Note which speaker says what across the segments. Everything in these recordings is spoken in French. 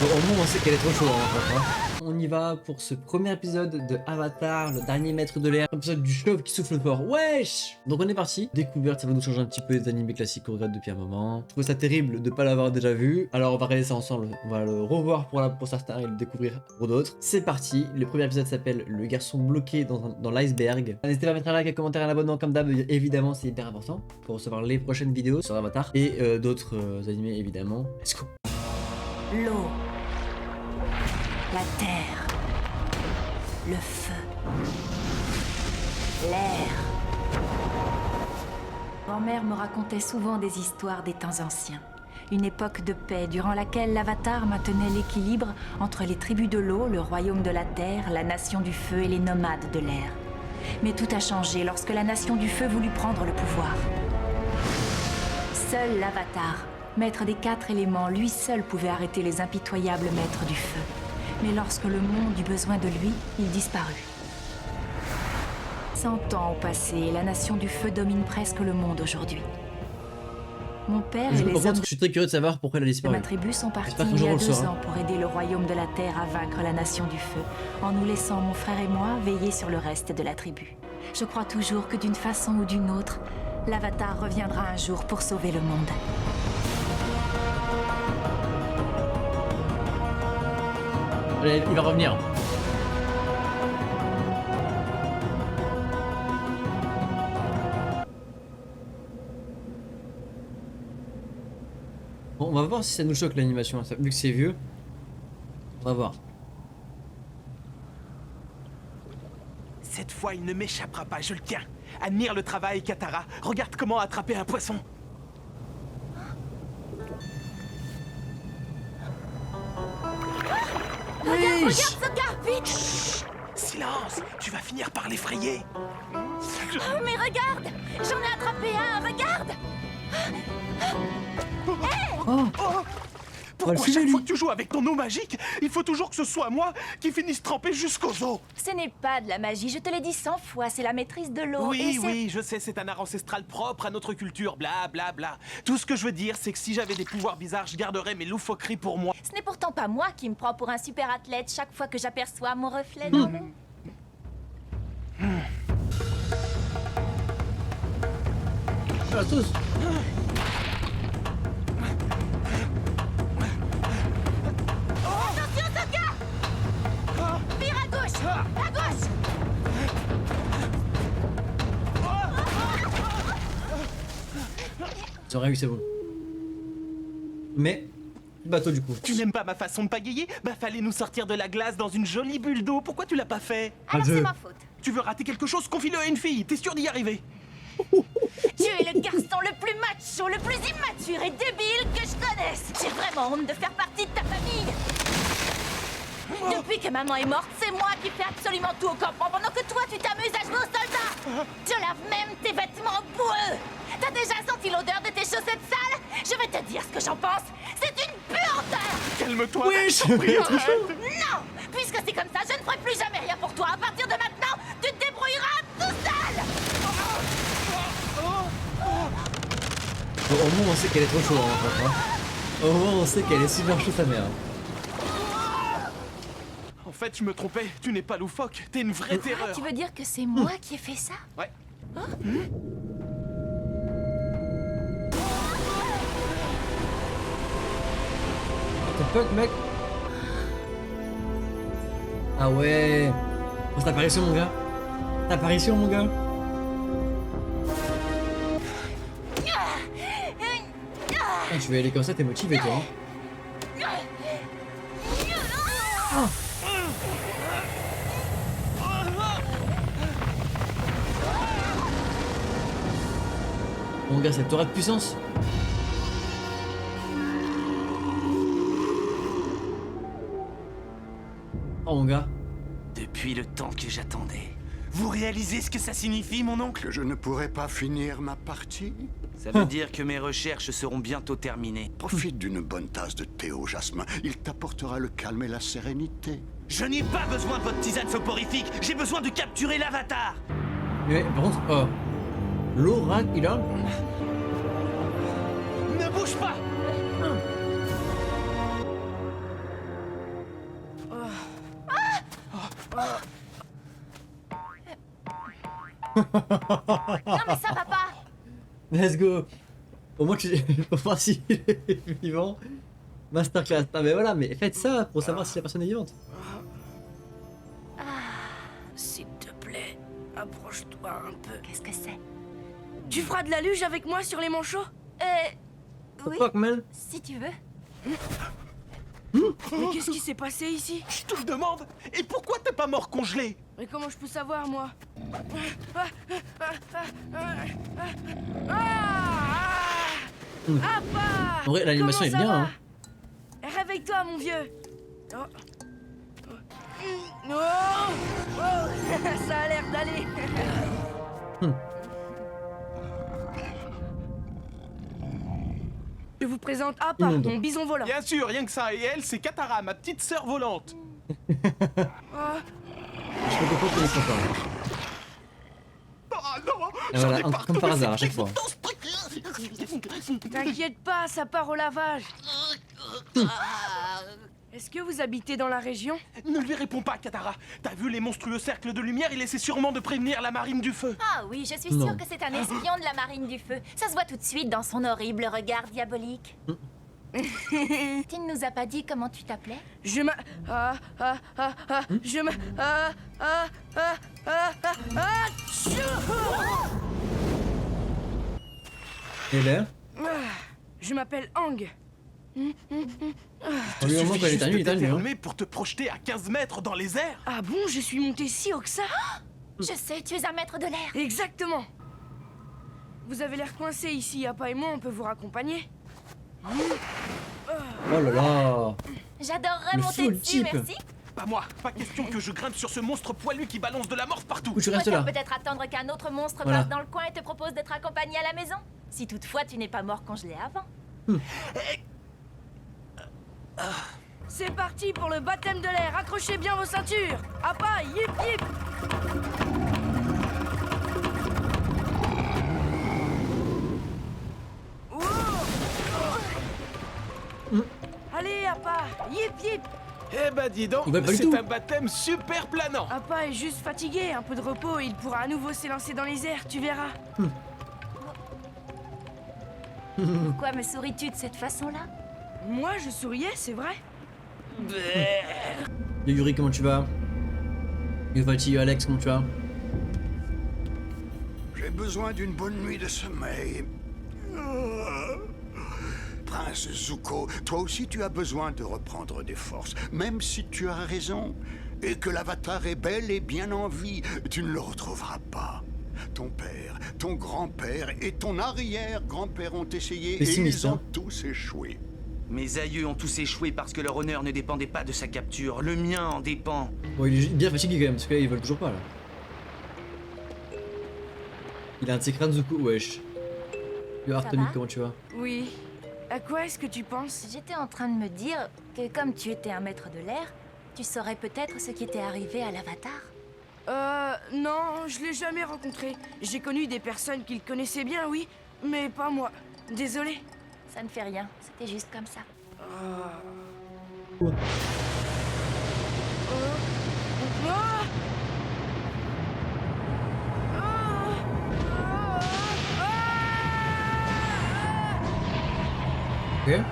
Speaker 1: Bon, au moins on sait qu'elle est trop chaude en fait, hein. On y va pour ce premier épisode de Avatar, le dernier maître de l'air, épisode du chauve qui souffle fort. Wesh! Donc on est parti. Découverte, ça va nous changer un petit peu des animés classiques qu'on regarde depuis un moment. Je trouve ça terrible de pas l'avoir déjà vu. Alors on va regarder ça ensemble. On va le revoir pour certains et le découvrir pour d'autres. C'est parti. Le premier épisode s'appelle Le garçon bloqué dans l'iceberg. N'hésitez pas à mettre un like, un commentaire, un abonnement comme d'hab. Évidemment, c'est hyper important pour recevoir les prochaines vidéos sur Avatar et d'autres animés évidemment. Let's go.
Speaker 2: L'eau, la terre, le feu, l'air. Grand-mère me racontait souvent des histoires des temps anciens. Une époque de paix durant laquelle l'Avatar maintenait l'équilibre entre les tribus de l'eau, le royaume de la terre, la nation du feu et les nomades de l'air. Mais tout a changé lorsque la nation du feu voulut prendre le pouvoir. Seul l'Avatar, maître des 4 éléments, lui seul pouvait arrêter les impitoyables maîtres du feu. Mais lorsque le monde eut besoin de lui, il disparut. 100 ans ont passé et la nation du feu domine presque le monde aujourd'hui. Mon père et les
Speaker 1: Par
Speaker 2: hommes
Speaker 1: contre, je suis très curieux de savoir pourquoi elle a
Speaker 2: de
Speaker 1: disparu.
Speaker 2: ma tribu sont partis
Speaker 1: J'espère qu'un
Speaker 2: il
Speaker 1: jour
Speaker 2: y a
Speaker 1: on le
Speaker 2: 2
Speaker 1: saura.
Speaker 2: ans pour aider le royaume de la terre à vaincre la nation du feu, en nous laissant, mon frère et moi, veiller sur le reste de la tribu. Je crois toujours que d'une façon ou d'une autre, l'Avatar reviendra un jour pour sauver le monde.
Speaker 1: Allez, il va revenir. Bon, on va voir si ça nous choque l'animation, vu que c'est vieux. On va voir.
Speaker 3: Cette fois, il ne m'échappera pas, je le tiens. Admire le travail, Katara. Regarde comment attraper un poisson.
Speaker 2: Regarde Sokka, vite!
Speaker 3: Chut, silence, tu vas finir par l'effrayer.
Speaker 2: Oh, mais regarde! J'en ai attrapé un, regarde!
Speaker 1: Oh,
Speaker 3: Pourquoi
Speaker 1: le filer,
Speaker 3: chaque
Speaker 1: lui.
Speaker 3: fois que tu joues avec ton eau magique, il faut toujours que ce soit moi qui finisse trempé jusqu'aux os?
Speaker 2: Ce n'est pas de la magie, je te l'ai dit 100 fois, c'est la maîtrise de l'eau. et
Speaker 3: Oui,
Speaker 2: c'est-
Speaker 3: oui, je sais, c'est un art ancestral propre à notre culture, bla bla bla. Tout ce que je veux dire, c'est que si j'avais des pouvoirs bizarres, je garderais mes loufoqueries pour moi.
Speaker 2: Ce n'est pourtant pas moi qui me prends pour un super athlète chaque fois que j'aperçois mon reflet dans l'eau.
Speaker 1: voilà, tous.
Speaker 2: Attention, Sokka! Vire à gauche! À gauche!
Speaker 1: J'aurais eu, c'est bon. Mais, le bateau du coup.
Speaker 3: Tu n'aimes pas ma façon de pagayer? Bah fallait nous sortir de la glace dans une jolie bulle d'eau. Pourquoi tu l'as pas fait?
Speaker 2: Alors
Speaker 1: Adieu.
Speaker 2: c'est ma faute.
Speaker 3: Tu veux rater quelque chose? Confie-le à une fille. T'es sûr d'y arriver?
Speaker 2: Tu es le garçon le plus macho, le plus immature et débile que je connaisse. J'ai vraiment honte de faire partie de ta famille. Depuis que maman est morte, c'est moi qui fais absolument tout au campement pendant que toi tu t'amuses à jouer aux soldats. Tu laves même tes vêtements boueux. T'as déjà senti l'odeur de tes chaussettes sales? Je vais te dire ce que j'en pense. C'est une puanteur.
Speaker 3: Calme-toi.
Speaker 1: Wesh.
Speaker 3: je t'en prie, arrête.
Speaker 2: Non! Puisque c'est comme ça, je ne ferai plus jamais rien pour toi. À partir de maintenant, tu te débrouilleras tout seul.
Speaker 1: Bon, au moins on sait qu'elle est trop chaude en fait, hein. Au moins on sait qu'elle est super chaude sa mère.
Speaker 3: En fait, je me trompais. Tu n'es pas loufoque. T'es une vraie terreur.
Speaker 2: Ah, tu veux dire que c'est moi qui ai fait ça?
Speaker 3: Ouais.
Speaker 1: What the fuck, mec? Ah ouais. Oh, c'est apparition, mon gars. C'est apparition, mon gars. Ah, tu veux y aller comme ça, t'es motivé, toi. Hein. Mon gars, cette aura de puissance. Oh, mon gars.
Speaker 3: Depuis le temps que j'attendais. Vous réalisez ce que ça signifie, mon oncle?
Speaker 4: Que je ne pourrai pas finir ma partie?
Speaker 3: Ça veut dire que mes recherches seront bientôt terminées.
Speaker 4: Profite d'une bonne tasse de thé au jasmin. Il t'apportera le calme et la sérénité.
Speaker 3: Je n'ai pas besoin de votre tisane soporifique. J'ai besoin de capturer l'avatar.
Speaker 1: Mais par contre, oh. L'aura qu'il a.
Speaker 3: Ne bouge pas.
Speaker 2: Non mais ça va pas.
Speaker 1: Let's go. Au moins, faut voir s'il est vivant. Masterclass. Ah, mais voilà, mais faites ça pour savoir si la personne est vivante.
Speaker 5: S'il te plaît, approche-toi un peu.
Speaker 2: Qu'est-ce que c'est?
Speaker 5: Tu feras de la luge avec moi sur les manchots?
Speaker 1: What
Speaker 2: Oui,
Speaker 1: the fuck, man?
Speaker 2: si tu veux.
Speaker 5: Mais qu'est-ce qui s'est passé ici?
Speaker 3: Je te le demande. Et pourquoi t'es pas mort congelé?
Speaker 5: Mais comment je peux savoir, moi? Appa!
Speaker 1: En vrai, l'animation est
Speaker 5: Comment ça
Speaker 1: bien,
Speaker 5: va?
Speaker 1: hein.
Speaker 5: Réveille-toi, mon vieux. Oh. Oh. Oh. Ça a l'air d'aller. Je vous présente Appa,
Speaker 1: Immonde.
Speaker 5: mon bison volant.
Speaker 3: Bien sûr, rien que ça. Et elle, c'est Katara, ma petite sœur volante.
Speaker 5: Oh.
Speaker 1: Je peux comprendre qu'il est content.
Speaker 3: Oh non.
Speaker 1: Et voilà, comme par hasard, à chaque fois.
Speaker 5: T'inquiète pas, ça part au lavage. Est-ce que vous habitez dans la région?
Speaker 3: Ne lui réponds pas, Katara. T'as vu les monstrueux cercles de lumière? Il essaie sûrement de prévenir la marine du feu.
Speaker 2: Ah oui, je suis
Speaker 1: Non.
Speaker 2: sûre que c'est un espion de la marine du feu. Ça se voit tout de suite dans son horrible regard diabolique. Tu ne nous as pas dit comment tu t'appelais?
Speaker 5: Je m'a... Je m'a...
Speaker 1: Et là,
Speaker 5: Je m'appelle Ang.
Speaker 1: on lui au moins quand il éternue, il éternue, hein.
Speaker 3: Fermé pour te projeter à 15 mètres dans les airs.
Speaker 5: Ah bon, je suis monté si haut que ça?
Speaker 2: Je sais, tu es un maître de l'air.
Speaker 5: Exactement. Vous avez l'air coincé ici, Appa et moi, on peut vous raccompagner.
Speaker 1: Oh là là.
Speaker 2: J'adorerais
Speaker 1: Le
Speaker 2: monter
Speaker 1: full
Speaker 2: dessus,
Speaker 1: type.
Speaker 2: merci.
Speaker 3: Pas moi. Pas question que je grimpe sur ce monstre poilu qui balance de la morse partout.
Speaker 1: Ou tu
Speaker 2: Tu
Speaker 1: restes là.
Speaker 2: préfères peut-être attendre qu'un autre monstre
Speaker 1: Voilà.
Speaker 2: passe dans le coin et te propose d'être accompagné à la maison. Si toutefois tu n'es pas mort congelé avant.
Speaker 5: C'est parti pour le baptême de l'air. Accrochez bien vos ceintures. Appa, yip yip. Wow. Allez, Appa, yip yip.
Speaker 3: Eh ben dis donc,
Speaker 1: Il va pas du
Speaker 3: c'est
Speaker 1: tout.
Speaker 3: un baptême super planant.
Speaker 5: Appa est juste fatigué, un peu de repos et il pourra à nouveau s'élancer dans les airs, tu verras.
Speaker 2: Pourquoi me souris-tu de cette façon-là?
Speaker 5: Moi, je souriais, c'est vrai.
Speaker 1: Yo Yuri, comment tu vas? Yo Vati, yo Alex, comment tu vas?
Speaker 4: J'ai besoin d'une bonne nuit de sommeil. Prince Zuko, toi aussi tu as besoin de reprendre des forces, même si tu as raison, et que l'avatar est bel et bien en vie, tu ne le retrouveras pas. Ton père, ton grand-père et ton arrière-grand-père ont essayé et
Speaker 1: Pessimiste,
Speaker 4: ils ont
Speaker 1: hein.
Speaker 4: tous échoué.
Speaker 6: Mes aïeux ont tous échoué parce que leur honneur ne dépendait pas de sa capture. Le mien en dépend.
Speaker 1: Bon, il est bien fatigué quand même, parce qu'ils veulent toujours pas là. Il a un de ses crânes Zuko, wesh. Yo Artemis,
Speaker 2: va
Speaker 1: comment tu vas?
Speaker 5: Oui. À quoi est-ce que tu penses?
Speaker 2: J'étais en train de me dire que comme tu étais un maître de l'air, tu saurais peut-être ce qui était arrivé à l'avatar.
Speaker 5: Non, je l'ai jamais rencontré. J'ai connu des personnes qui le connaissaient bien, oui, mais pas moi. Désolé.
Speaker 2: Ça ne fait rien, c'était juste comme ça.
Speaker 1: Quoi? Ok.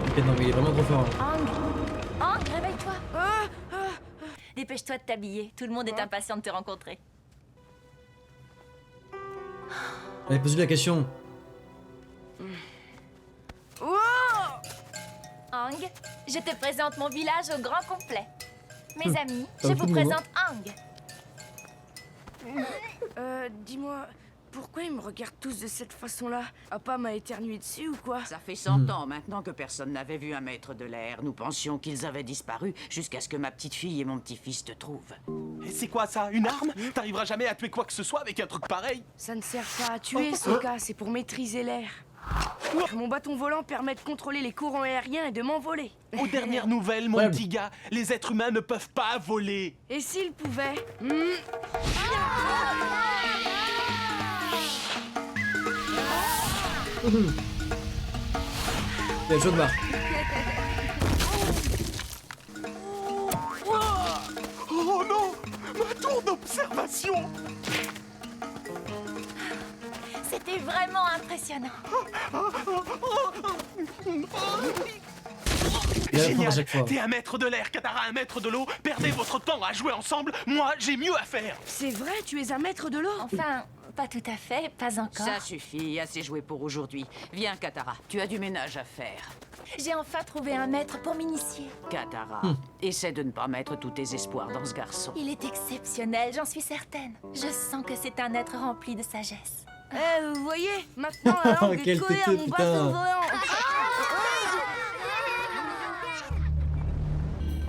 Speaker 1: Ok, non mais il est vraiment trop fort. Hein.
Speaker 2: Ang, réveille-toi. Dépêche-toi de t'habiller, tout le monde est impatient de te rencontrer.
Speaker 1: Allez, pose-lui la question.
Speaker 2: Ang, je te présente mon village au grand complet. Mes amis,
Speaker 1: Ça
Speaker 2: je
Speaker 1: vaut
Speaker 2: vous
Speaker 1: tout le monde,
Speaker 2: présente Ang.
Speaker 5: Dis-moi, pourquoi ils me regardent tous de cette façon-là? Appa m'a éternué dessus ou quoi?
Speaker 7: Ça fait 100 ans maintenant que personne n'avait vu un maître de l'air. Nous pensions qu'ils avaient disparu jusqu'à ce que ma petite fille et mon petit-fils te trouvent.
Speaker 3: Et c'est quoi ça? Une arme? T'arriveras jamais à tuer quoi que ce soit avec un truc pareil?
Speaker 5: Ça ne sert pas à tuer, Sokka, c'est pour maîtriser l'air. Mon bâton volant permet de contrôler les courants aériens et de m'envoler.
Speaker 3: Aux dernières nouvelles, mon
Speaker 1: Ouais.
Speaker 3: petit gars, les êtres humains ne peuvent pas voler.
Speaker 5: Et s'ils pouvaient
Speaker 1: Il y a le jeu de barre.
Speaker 3: Oh non! Ma tour d'observation!
Speaker 2: C'était vraiment impressionnant.
Speaker 1: Il y a la prendre à
Speaker 3: Génial!
Speaker 1: chaque fois.
Speaker 3: T'es un maître de l'air, Katara un maître de l'eau. Perdez votre temps à jouer ensemble. Moi, j'ai mieux à faire.
Speaker 5: C'est vrai, tu es un maître de l'eau?
Speaker 2: Enfin, pas tout à fait, pas encore.
Speaker 7: Ça suffit, assez joué pour aujourd'hui. Viens, Katara, tu as du ménage à faire.
Speaker 2: J'ai enfin trouvé un maître pour m'initier.
Speaker 7: Katara, essaie de ne pas mettre tous tes espoirs dans ce garçon.
Speaker 2: Il est exceptionnel, j'en suis certaine. Je sens que c'est un être rempli de sagesse.
Speaker 5: Vous voyez, maintenant la langue
Speaker 1: Quel
Speaker 5: est collée à
Speaker 1: têteux,
Speaker 5: mon
Speaker 1: putain.
Speaker 5: bâton volant.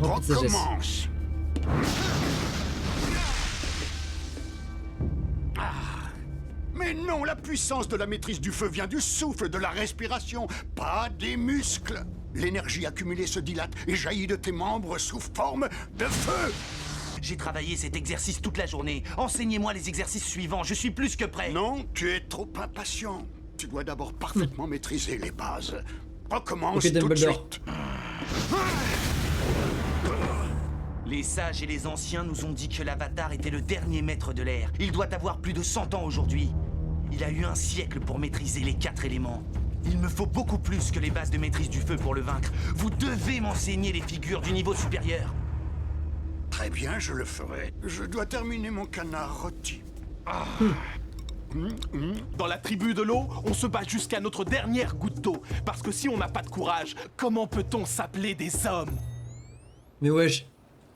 Speaker 1: Rempli de sagesse.
Speaker 4: Recommence. Mais non, la puissance de la maîtrise du feu vient du souffle, de la respiration, pas des muscles. L'énergie accumulée se dilate et jaillit de tes membres sous forme de feu.
Speaker 6: J'ai travaillé cet exercice toute la journée. Enseignez-moi les exercices suivants, je suis plus que prêt.
Speaker 4: Non, tu es trop impatient. Tu dois d'abord parfaitement maîtriser les bases. Recommence
Speaker 1: Ok,
Speaker 4: tout de
Speaker 1: Dumbledore.
Speaker 4: suite.
Speaker 6: Les sages et les anciens nous ont dit que l'Avatar était le dernier maître de l'air. Il doit avoir plus de 100 ans aujourd'hui. Il a eu un siècle pour maîtriser les 4 éléments. Il me faut beaucoup plus que les bases de maîtrise du feu pour le vaincre. Vous devez m'enseigner les figures du niveau supérieur.
Speaker 4: Très bien, je le ferai. Je dois terminer mon canard rôti.
Speaker 3: Dans la tribu de l'eau, on se bat jusqu'à notre dernière goutte d'eau. Parce que si on n'a pas de courage, comment peut-on s'appeler des hommes?
Speaker 1: Mais wesh.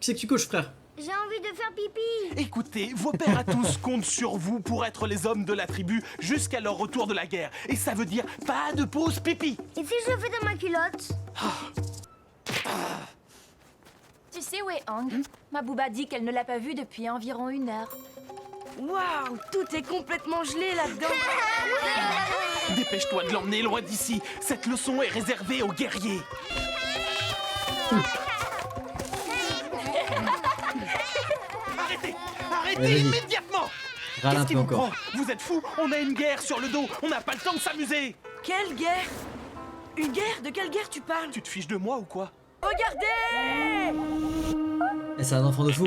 Speaker 1: Qui c'est que tu coaches, frère?
Speaker 8: J'ai envie de faire pipi.
Speaker 3: Écoutez, vos pères à tous comptent sur vous pour être les hommes de la tribu jusqu'à leur retour de la guerre. Et ça veut dire pas de pause pipi.
Speaker 8: Et si je le fais dans ma culotte?
Speaker 2: Tu sais où est Aang? Mabouba dit qu'elle ne l'a pas vu depuis environ 1 heure.
Speaker 5: Waouh, tout est complètement gelé là-dedans.
Speaker 3: Dépêche-toi de l'emmener loin d'ici. Cette leçon est réservée aux guerriers. Arrêtez! Arrêtez
Speaker 1: Vas-y.
Speaker 3: immédiatement!
Speaker 1: Râle un
Speaker 3: Qu'est-ce qui
Speaker 1: peu
Speaker 3: vous
Speaker 1: encore.
Speaker 3: prend? Vous êtes fous? On a une guerre sur le dos. On n'a pas le temps de s'amuser.
Speaker 5: Quelle guerre? Une guerre? De quelle guerre tu parles?
Speaker 3: Tu te fiches de moi ou quoi?
Speaker 5: Regardez!
Speaker 1: Et c'est un enfant de fou.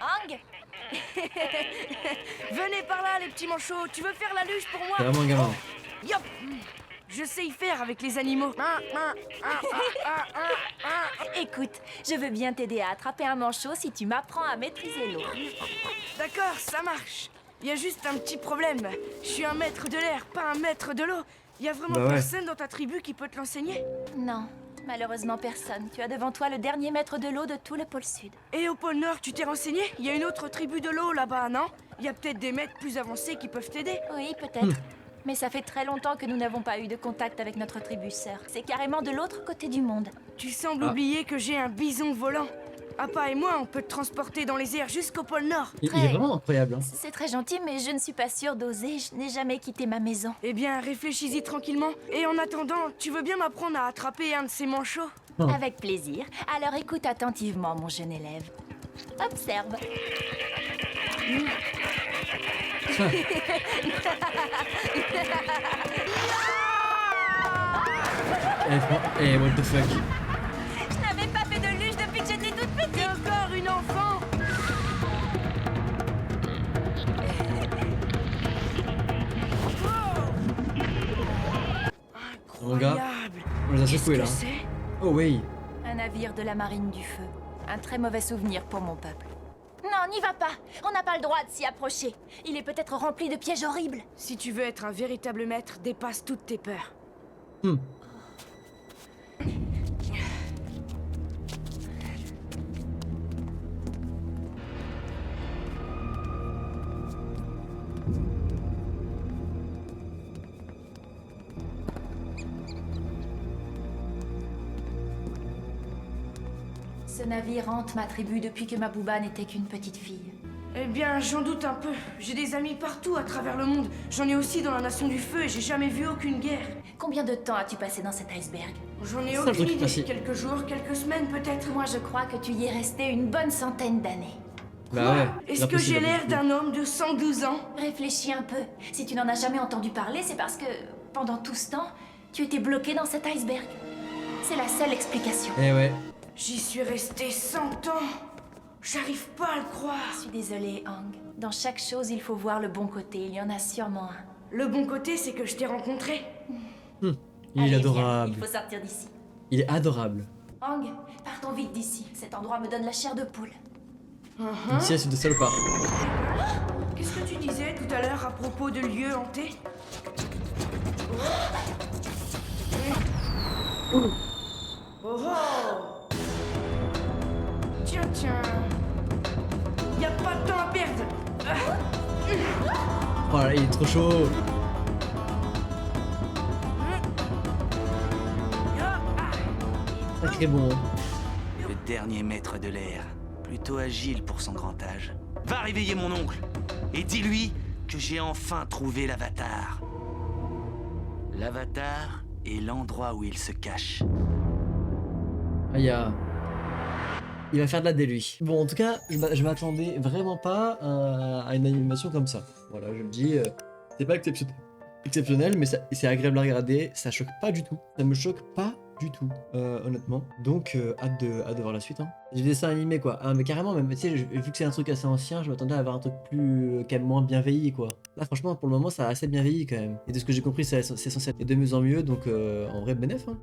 Speaker 2: Aang?
Speaker 5: Venez par là, les petits manchots. Tu veux faire la luge pour moi?
Speaker 1: C'est vraiment un gamin.
Speaker 5: Yop! Je sais y faire avec les animaux.
Speaker 2: Écoute, je veux bien t'aider à attraper un manchot si tu m'apprends à maîtriser l'eau.
Speaker 5: D'accord, ça marche. Il y a juste un petit problème. Je suis un maître de l'air, pas un maître de l'eau. Il y a vraiment
Speaker 1: Bah ouais.
Speaker 5: personne dans ta tribu qui peut te l'enseigner?
Speaker 2: Non, malheureusement personne. Tu as devant toi le dernier maître de l'eau de tout le pôle sud.
Speaker 5: Et au pôle Nord, tu t'es renseigné? Il y a une autre tribu de l'eau là-bas, non? Il y a peut-être des maîtres plus avancés qui peuvent t'aider.
Speaker 2: Oui, peut-être. Mais ça fait très longtemps que nous n'avons pas eu de contact avec notre tribu sœur. C'est carrément de l'autre côté du monde.
Speaker 5: Tu sembles
Speaker 1: Ah.
Speaker 5: oublier que j'ai un bison volant. Appa et moi, on peut te transporter dans les airs jusqu'au pôle Nord.
Speaker 1: Il est vraiment incroyable. Hein.
Speaker 2: C'est très gentil, mais je ne suis pas sûre d'oser. Je n'ai jamais quitté ma maison.
Speaker 5: Eh bien, réfléchis-y tranquillement. Et en attendant, tu veux bien m'apprendre à attraper un de ces manchots?
Speaker 1: Oh.
Speaker 2: Avec plaisir. Alors écoute attentivement, mon jeune élève. Observe.
Speaker 1: Eh, what the fuck.
Speaker 2: Je n'avais pas fait de luge depuis que j'étais toute petite.
Speaker 5: T'es encore une enfant!
Speaker 1: Mon gars,
Speaker 5: Incroyable!
Speaker 1: on les a
Speaker 5: Qu'est-ce
Speaker 1: secoués
Speaker 5: que
Speaker 1: là.
Speaker 5: c'est?
Speaker 1: Oh oui.
Speaker 2: Un navire de la marine du feu. Un très mauvais souvenir pour mon peuple. Non, n'y va pas. On n'a pas le droit de s'y approcher. Il est peut-être rempli de pièges horribles.
Speaker 5: Si tu veux être un véritable maître, dépasse toutes tes peurs.
Speaker 2: Ce navire hante ma tribu depuis que Mabouba n'était qu'une petite fille.
Speaker 5: Eh bien, j'en doute un peu. J'ai des amis partout à travers le monde. J'en ai aussi dans la Nation du Feu et j'ai jamais vu aucune guerre.
Speaker 2: Combien de temps as-tu passé dans cet iceberg?
Speaker 5: J'en ai
Speaker 1: Ça, le
Speaker 5: aucune
Speaker 1: truc
Speaker 5: idée.
Speaker 1: facile.
Speaker 5: Quelques jours, quelques semaines peut-être.
Speaker 2: Moi, je crois que tu y es resté une bonne centaine d'années.
Speaker 1: Bah ouais.
Speaker 5: Est-ce
Speaker 1: là,
Speaker 5: que
Speaker 1: possible,
Speaker 5: j'ai
Speaker 1: là,
Speaker 5: l'air
Speaker 1: possible.
Speaker 5: d'un homme de 112 ans?
Speaker 2: Réfléchis un peu. Si tu n'en as jamais entendu parler, c'est parce que, pendant tout ce temps, tu étais bloqué dans cet iceberg. C'est la seule explication.
Speaker 1: Eh ouais.
Speaker 5: J'y suis resté 100 ans. J'arrive pas à le croire.
Speaker 2: Je suis désolée, Hang. Dans chaque chose, il faut voir le bon côté. Il y en a sûrement un.
Speaker 5: Le bon côté, c'est que je t'ai rencontré.
Speaker 1: Il
Speaker 2: Allez,
Speaker 1: est
Speaker 2: viens,
Speaker 1: adorable.
Speaker 2: il faut sortir d'ici.
Speaker 1: Il est adorable.
Speaker 2: Hang, partons vite d'ici. Cet endroit me donne la chair de poule.
Speaker 1: Une sieste de salopard.
Speaker 5: Qu'est-ce que tu disais tout à l'heure à propos de lieux hantés? Oh oh! Tiens, tiens. Y a pas de temps à perdre.
Speaker 1: Oh là, il est trop chaud. Sacré bon. Hein.
Speaker 6: Le dernier maître de l'air, plutôt agile pour son grand âge. Va réveiller mon oncle et dis-lui que j'ai enfin trouvé l'avatar. L'avatar est l'endroit où il se cache.
Speaker 1: Ah, il va faire de la dé, lui. Bon, en tout cas, je m'attendais vraiment pas à une animation comme ça. Voilà, je me dis, c'est pas exceptionnel, mais c'est agréable à regarder. Ça choque pas du tout. Ça me choque pas du tout, honnêtement. Donc, hâte de voir la suite. Hein. J'ai des dessins animés, quoi. Ah, mais carrément, même, tu sais, vu que c'est un truc assez ancien, je m'attendais à avoir un truc plus, quand même moins bien vieilli, quoi. Là, franchement, pour le moment, ça a assez bien vieilli, quand même. Et de ce que j'ai compris, c'est censé être de mieux en mieux, donc, en vrai, bénéf, hein.